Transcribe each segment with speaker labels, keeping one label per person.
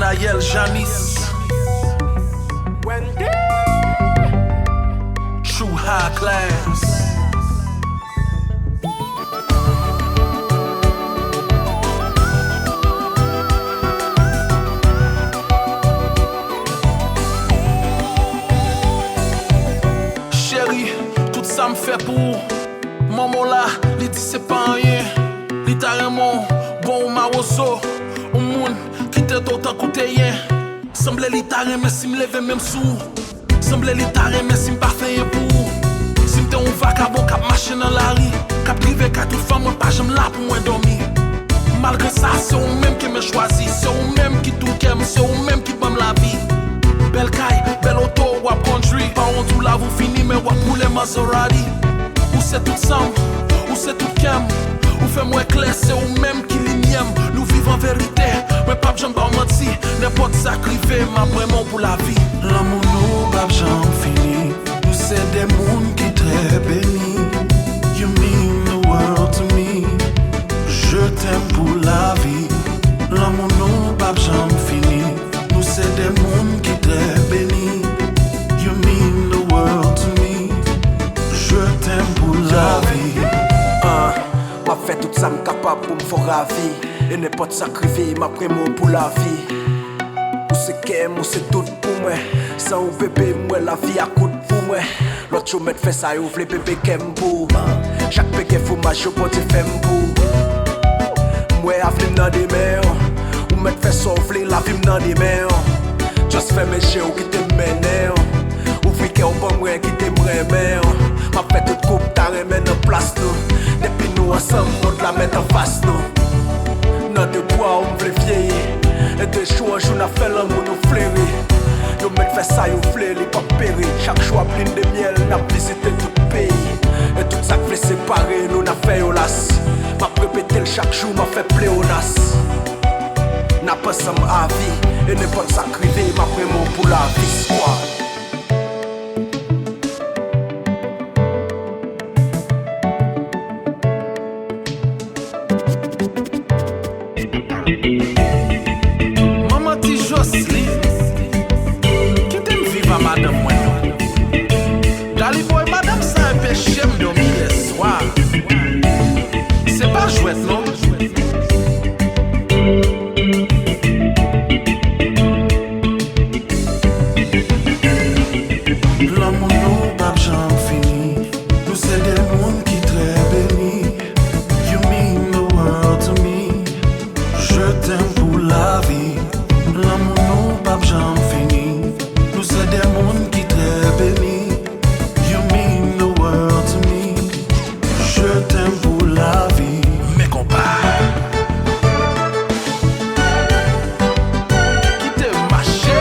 Speaker 1: Nathaniel Janice. True high class. Chérie, tout ça me fait pour maman là, il dit c'est pas rien. Il t'a vraiment bon maroso. Au monde qui te d'autant coûter rien. Semble li t'a mais si me lève même sous. Semble li t'a mais si me pas fait pour. Si me t'es un vagabond qui marche dans la rue, qui privé qu'à toute femme, pas j'aime là pour moi dormir. Malgré ça, c'est eux même qui me choisit, c'est eux même qui tout aime, c'est eux même qui m'aime la vie. Belle caille, belle auto, wap conduit. Pas on tout là vous fini, mais wap pour les Maserati. Ou c'est tout simple, ou c'est tout calme. Ou fait moi clair, c'est eux même qui l'ignem. Nous vivons en vérité, mais pas j'aime pas mentir. N'importe sacrifié, ma vraiment pour la vie.
Speaker 2: L'amour nous, pas j'aime fini. Nous c'est des mondes qui très bénis. You mean the world to me. Je t'aime pour la vie. L'amour nous, pas j'aime fini. Nous c'est des mondes qui très bénis. You mean the world to me. Je t'aime pour la vie.
Speaker 3: M'a fait tout ça capable pour me faire ravi. Et n'importe sacrifier m'a pris mon pour la vie. Ou c'est qu'aime, ou c'est tout pour moi. Sans ou bébé, moi la vie à coup pour moi. L'autre jour fait ça et ouvre les bébés qu'aime pour. Chaque bébé faut ma joie pour te faire pour. Moi à venir dans des mers. Ou mettre fait sauver la vie dans des mers. Just fais mes jeux qui te mènent. Ouvre qu'est au bon moi qui te mènent. M'a fait toute coupe t'as remis en place nous. Depuis nous ensemble, nous la mettre en face nous. Dans de bois, on veut vieillir. Et de jours en jour, on a fait l'amour, nous flairer. Nous mettons fait ça, nous flairer, pas périr. Chaque choix plein de miel, on a visité tout le pays. Et tout ça fait séparer, nous on a fait au las. M'a répété chaque jour, m'a fait pléonas. N'a pas ensemble à vie. Et n'importe sacrifié, m'a pris mon pour la vie, quoi.
Speaker 1: Maman dit Jocelyne, qui t'aime vivre à madame moi. Gali boy, madame ça un péché me dormir le soir. C'est pas chouette non?
Speaker 2: L'amour nous, pas j'aime fini. Nous c'est des mondes qui très bénis. You mean the world to me. Je t'aime pour la vie. L'amour nous, pas j'aime fini. Nous c'est des mondes qui très bénis. You mean the world to me. Je t'aime pour la vie.
Speaker 1: Mes compas, qui te marché.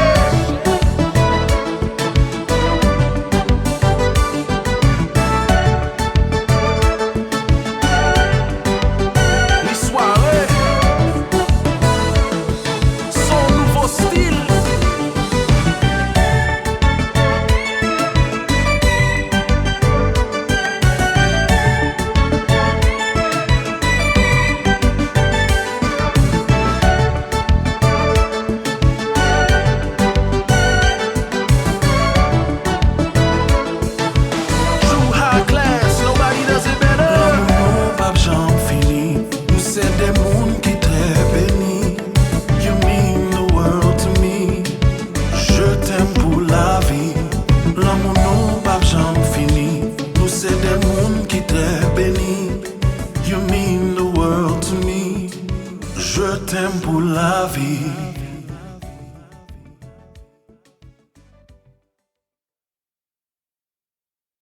Speaker 1: Les soirées, son nouveau style. True high class, nobody does it better.
Speaker 2: L'amour nous, pas j'aime fini. Nous c'est des mondes qui très bénis. You mean the world to me. Je t'aime pour la vie. L'amour nous, pas j'aime fini. Nous c'est des mondes qui très bénis. You mean the world to me. Je t'aime pour la vie.